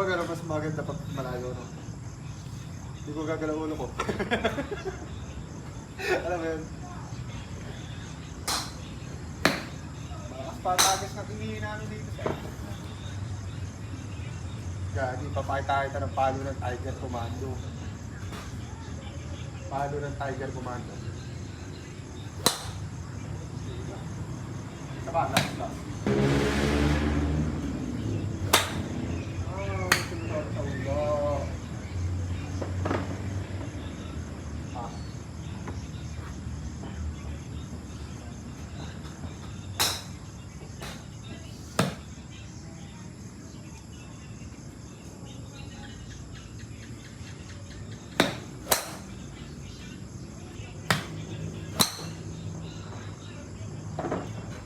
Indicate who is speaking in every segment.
Speaker 1: ba gano'n mas maganda pag malayo, no? Hindi ko gagalaw ulo ko. Alam mo yun? Malakas pa tagas na tingin namin dito sa... Gagi, papakita kita ng palo ng Tiger Commando. Palo ng Tiger Commando. Saba, last. Tumutawag sa ulo.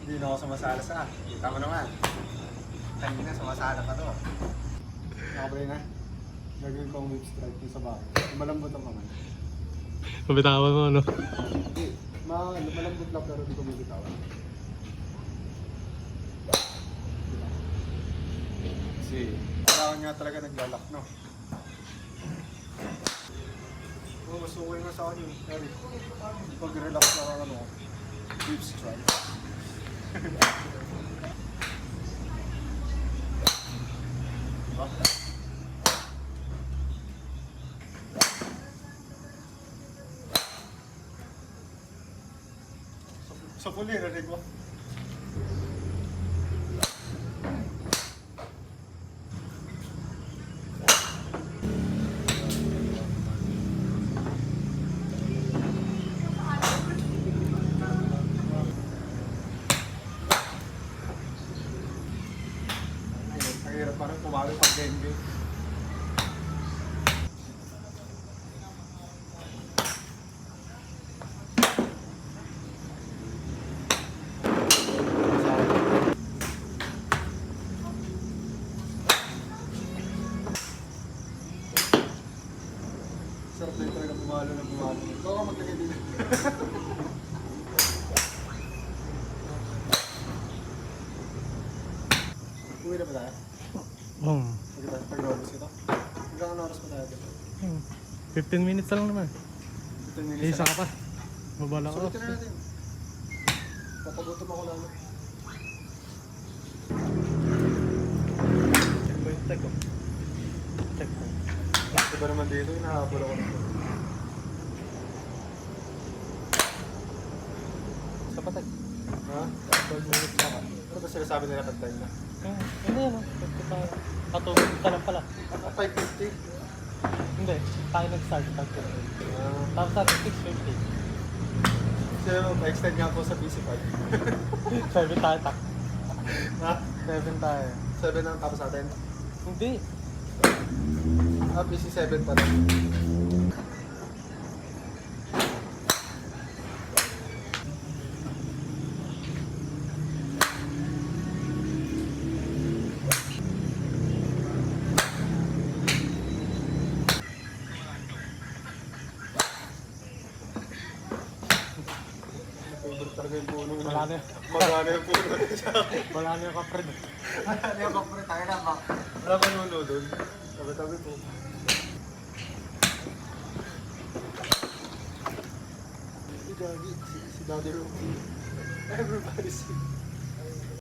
Speaker 1: Hindi na ako sumasala sa. Kita mo naman. Kanina sumasala ka to. Nakabray na. Gagawin ko ang whip strike yung sa bahay. Malambot ang kamay.
Speaker 2: Mabitawan mo, ano?
Speaker 1: Hindi. Malambot lang pero di ko mabitawan. Kasi kailangan nga talaga naglalak, no? Oh, mas okay nga sa akin yun. Eric, pag-relax na ano, whip strike. Sa puli, narinig mo? Ang hirap parang pumalo pag dengue. Sarap na yung talaga pumalo ng pumalo. Ikaw ka maglagay din. Uwi na ba tayo? Pag-robos ito? Hanggang ano oras pa tayo dito?
Speaker 2: 15 minutes lang naman.
Speaker 1: 15 minutes.
Speaker 2: Isa ka pa. Mabala ko.
Speaker 1: Sulitin na natin. Papagutom ako lalo.
Speaker 2: Checkpoint tag ko. Checkpoint.
Speaker 1: Diba naman dito, hinahabol ako nito.
Speaker 2: Sa patag.
Speaker 1: Ha?
Speaker 2: 12 minutes pa ka.
Speaker 1: Ano ba sinasabi nila pag time na?
Speaker 2: Ano yan, patungin ka lang pala.
Speaker 1: 5:50?
Speaker 2: Hindi, tayo nag-start. Tapos natin 6:50.
Speaker 1: So, pa-extend nga po sa PC5.
Speaker 2: 7 tayo tak.
Speaker 1: Ha?
Speaker 2: 7 tayo.
Speaker 1: 7 ang tapos natin?
Speaker 2: Hindi.
Speaker 1: PC7 pa lang. Talaga yung puno.
Speaker 2: Wala na.
Speaker 1: Magana yung puno.
Speaker 2: Wala na yung kapred.
Speaker 1: Ano yung kapre tayo na ba? Wala pa nuno doon. Tabi-tabi po. Si Daddy Rocky. Everybody see.